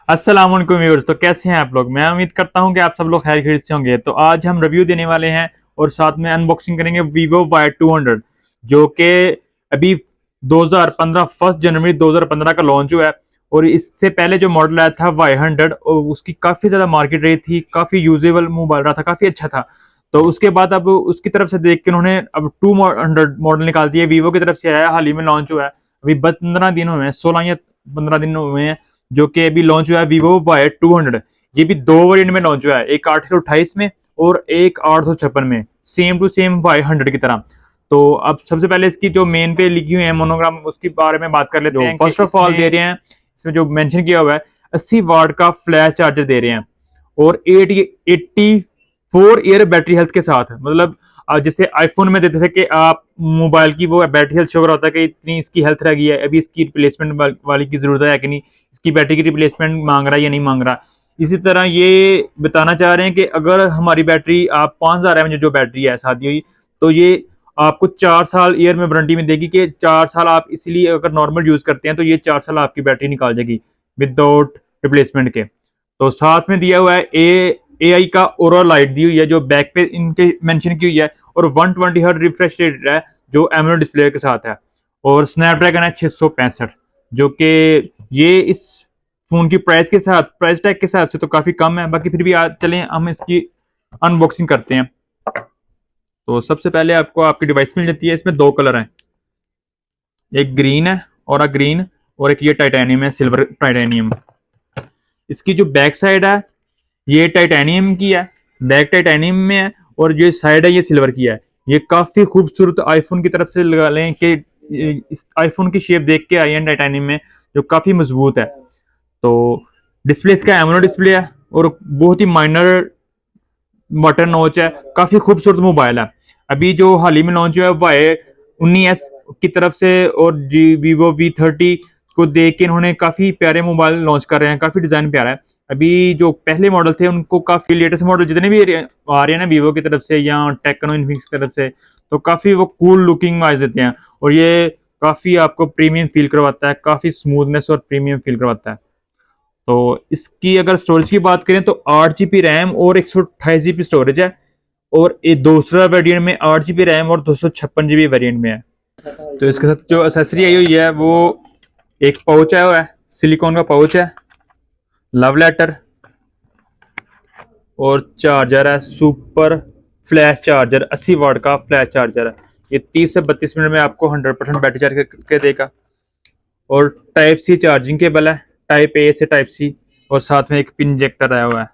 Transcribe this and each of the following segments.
अस्सलाम वालेकुम व्यूअर्स। तो कैसे हैं आप लोग? मैं उम्मीद करता हूं कि आप सब लोग खैर खैरियत से होंगे। तो आज हम रिव्यू देने वाले हैं और साथ में अनबॉक्सिंग करेंगे Vivo Y200, जो कि अभी 2015 1 जनवरी 2015 का लॉन्च हुआ है। और इससे पहले जो मॉडल आया था Y100, और उसकी काफ़ी ज़्यादा मार्केट रेट थी, काफ़ी यूजेबल मोबाइल रहा था, काफ़ी अच्छा था। तो उसके बाद अब उसकी तरफ से देख के उन्होंने अब 200 मॉडल निकाल दिए। वीवो की तरफ से आया, हाल ही में लॉन्च हुआ है। अभी 15 दिन हुए हैं, 16 या 15 दिन हुए हैं, जो कि अभी लॉन्च हुआ है Vivo Y200। ये भी दो वेरिएंट में लॉन्च हुआ है, एक 828 में और एक 856 में, सेम टू सेम Y100 की तरह। तो अब सबसे पहले इसकी जो मेन पे लिखी हुई है मोनोग्राम, उसके बारे में बात कर लेते हैं। फर्स्ट ऑफ ऑल दे रहे हैं, इसमें जो मेंशन किया हुआ है 80 वाट का फ्लैश चार्जर दे रहे हैं और 84 ईयर बैटरी हेल्थ के साथ। मतलब जैसे आईफोन में देते थे कि आप मोबाइल की वो बैटरी हेल्थ शो कर होता है कि इतनी इसकी हेल्थ रह गई है, अभी इसकी रिप्लेसमेंट वाली की जरूरत है कि नहीं, इसकी बैटरी की रिप्लेसमेंट मांग रहा है या नहीं मांग रहा। इसी तरह ये बताना चाह रहे हैं कि अगर हमारी बैटरी आप 5000 mAh जो बैटरी है शादी हुई, तो ये आपको 4 साल ईयर में वारंटी में देगी कि 4 साल आप इसलिए अगर नॉर्मल यूज करते हैं तो ये 4 साल आपकी बैटरी निकाल जाएगी विदाउट रिप्लेसमेंट के। तो साथ में दिया हुआ है AI का ओरा लाइट दी हुई है, जो बैक पे इनके मेंशन की हुई है, और 120 हर्ट्ज रिफ्रेश रेट है जो एमोलेड डिस्प्ले के साथ है। और स्नैपड्रैगन है 665, जो कि ये इस फोन की प्राइस टैग के हिसाब से तो काफी कम है। बाकी फिर भी आज चलें हम इसकी अनबॉक्सिंग करते हैं। तो सबसे पहले आपको आपकी डिवाइस मिल जाती है। इसमें दो कलर हैं, एक ग्रीन है और ग्रीन, और एक ये टाइटेनियम है, सिल्वर टाइटेनियम। इसकी जो बैक साइड है ये टाइटेनियम की है, बैक टाइटेनियम में है, और जो साइड है ये सिल्वर की है। ये काफी खूबसूरत आईफोन की तरफ से लगा लें कि इस आईफोन की शेप देख के आई है टाइटेनियम में, जो काफी मजबूत है। तो डिस्प्ले इसका एमोलेड डिस्प्ले है और बहुत ही माइनर बटन नॉच है, काफी खूबसूरत मोबाइल है। अभी जो हाल ही में लॉन्च हुआ है Y19s की तरफ से, और जी Vivo V30 को देख के इन्होंने काफी प्यारे मोबाइल लॉन्च कर रहे हैं, काफी डिजाइन प्यारा है। अभी जो पहले मॉडल थे उनको काफी लेटेस्ट मॉडल जितने भी आ रहे हैं ना वीवो की तरफ से या टेक्नो इन्फिनिक्स की तरफ से, तो काफी वो कूल लुकिंग वाइज देते हैं, और ये काफी आपको प्रीमियम फील करवाता है, काफी स्मूथनेस और प्रीमियम फील करवाता है। तो इसकी अगर स्टोरेज की बात करें तो 8 GB रैम और 128 GB स्टोरेज है, और ये दूसरा वेरिएंट में 8 GB रैम और 256 GB वेरिएंट में है। तो इसके साथ जो एसेसरी आई हुई है वो एक पाउच आया हुआ है, सिलिकॉन का पाउच है, लव लेटर, और चार्जर है, सुपर फ्लैश चार्जर, 80 वाट का फ्लैश चार्जर है। ये 30 से 32 मिनट में आपको 100% बैटरी चार्ज करके देगा। और टाइप सी चार्जिंग केबल है, टाइप ए से टाइप सी, और साथ में एक पिन इंजेक्टर आया हुआ है,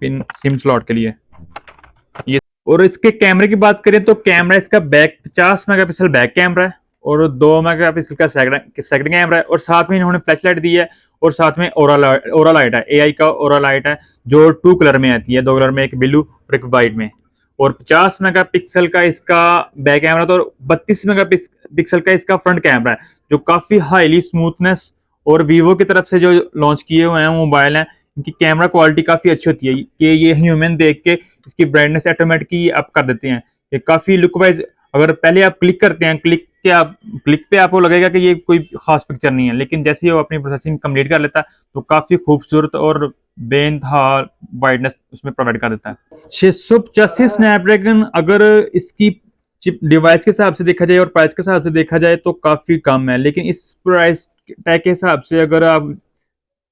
पिन सिम स्लॉट के लिए ये। और इसके कैमरे की बात करें तो कैमरा इसका बैक 50 मेगापिक्सल बैक कैमरा है, और 2 मेगापिक्सल का सेकंड कैमरा है, और साथ में इन्होंने फ्लैश लाइट दी है, और साथ में ओरा लाइट है, AI का ओरा लाइट है, जो 2 कलर में आती है, 2 कलर में, एक ब्लू और एक वाइट में। और 50 मेगापिक्सल का इसका बैक कैमरा, तो 32 मेगापिक्सल का इसका फ्रंट कैमरा है, जो काफी हाईली स्मूथनेस। और वीवो की तरफ से जो लॉन्च किए हुए हैं मोबाइल हैं, इनकी कैमरा क्वालिटी काफी अच्छी होती है कि ये ह्यूमन देख के इसकी ब्राइटनेस ऑटोमेटिक ही अप कर देते हैं। ये काफी लुक वाइज, अगर पहले आप क्लिक करते हैं, क्लिक पे आपको लगेगा कि ये कोई खास पिक्चर नहीं है, लेकिन जैसे ही वो अपनी प्रोसेसिंग कंप्लीट कर लेता है तो काफी खूबसूरत और बेइंतहा ब्राइटनेस उसमें प्रोवाइड कर देता है। 685 स्नैपड्रैगन अगर इसकी चिप डिवाइस के हिसाब से देखा जाए और प्राइस के हिसाब से देखा जाए तो काफी कम है, लेकिन इस प्राइस टैग के हिसाब से अगर आप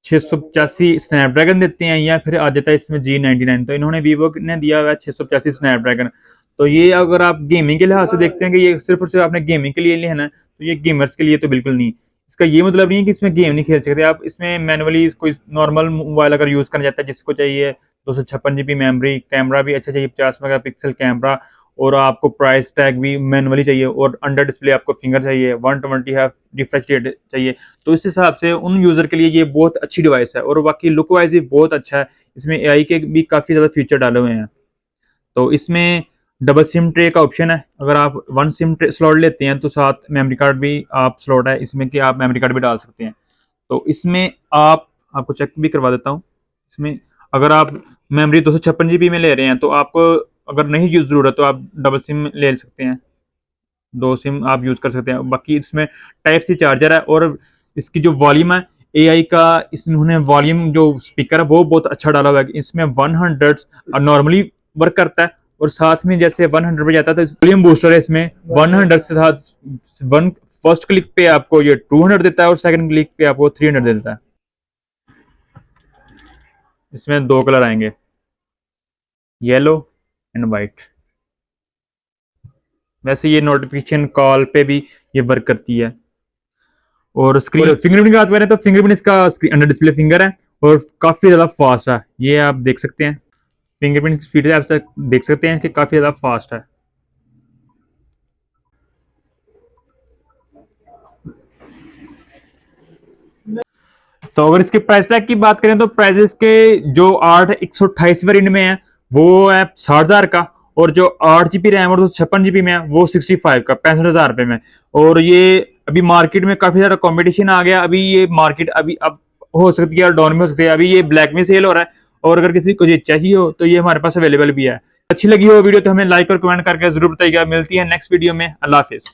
685 स्नैपड्रैगन देते हैं, या फिर आ जाता है इसमें G99, तो इन्होंने वीवो ने दिया हुआ है 685 स्नैपड्रैगन। तो ये अगर आप गेमिंग के लिहाज से देखते हैं कि ये सिर्फ और सिर्फ आपने गेमिंग के लिए लेना है, तो ये गेमर्स के लिए तो बिल्कुल नहीं। इसका ये मतलब नहीं है कि इसमें गेम नहीं खेल सकते आप, इसमें मैनुअली कोई नॉर्मल मोबाइल अगर यूज करना चाहता है, जिसको चाहिए 256 GB मेमोरी, कैमरा भी अच्छा चाहिए 50 मेगापिक्सल कैमरा, और आपको प्राइस टैग भी मैनुअली चाहिए, और अंडर डिस्प्ले आपको फिंगर चाहिए, 120 है रिफ्रेश रेट चाहिए, तो इस हिसाब से उन यूजर के लिए ये बहुत अच्छी डिवाइस है। और बाकी लुक वाइज भी बहुत अच्छा है, इसमें AI के भी काफी ज्यादा फीचर डाले हुए हैं। तो इसमें डबल सिम ट्रे का ऑप्शन है, अगर आप वन सिम स्लॉट लेते हैं तो साथ मेमोरी कार्ड भी आप स्लॉट है इसमें कि आप मेमोरी कार्ड भी डाल सकते हैं। तो इसमें आपको चेक भी करवा देता हूँ। इसमें अगर आप मेमोरी 256 GB में ले रहे हैं तो आपको अगर नहीं यूज जरूरत तो आप डबल सिम ले सकते हैं, 2 सिम आप यूज कर सकते हैं। बाकी इसमें टाइप सी चार्जर है, और इसकी जो वॉल्यूम है AI का इन्होंने वॉल्यूम जो स्पीकर है वो बहुत अच्छा डाला हुआ है। इसमें 100 नॉर्मली वर्क करता है, और साथ में जैसे 100 पे जाता है तो वॉल्यूम बूस्टर है इसमें 100 के साथ। वन फर्स्ट क्लिक पे आपको ये 200 देता है और सेकंड क्लिक पे आपको 300 देता है। इसमें दो कलर आएंगे, येलो एंड वाइट। वैसे ये नोटिफिकेशन कॉल पे भी ये वर्क करती है। और स्क्रीन फिंगरप्रिंट की बात करें तो फिंगरप्रिंट इसका अंडर डिस्प्ले फिंगर है और काफी ज्यादा फास्ट है, ये आप देख सकते हैं। फिंगरप्रिंट स्पीड आप देख सकते हैं कि काफी ज्यादा फास्ट है। तो अगर इसके प्राइस टैग की बात करें तो प्राइस के जो 8/128 वेरिएंट में है वो है 60,000 का, और जो 8 GB रैम और 56 GB में है वो 65 का 65,000 रुपए में। और ये अभी मार्केट में काफी सारा कंपटीशन आ गया, अभी ये मार्केट अभी अब हो सकती है और डाउन में हो सकती है, अभी ये ब्लैक में सेल हो रहा है। और अगर किसी को ये चाहिए हो तो ये हमारे पास अवेलेबल भी है। अच्छी लगी हो वीडियो तो हमें लाइक और कमेंट करके जरूर बताइएगा। मिलती है नेक्स्ट वीडियो में। अल्लाह हाफिज।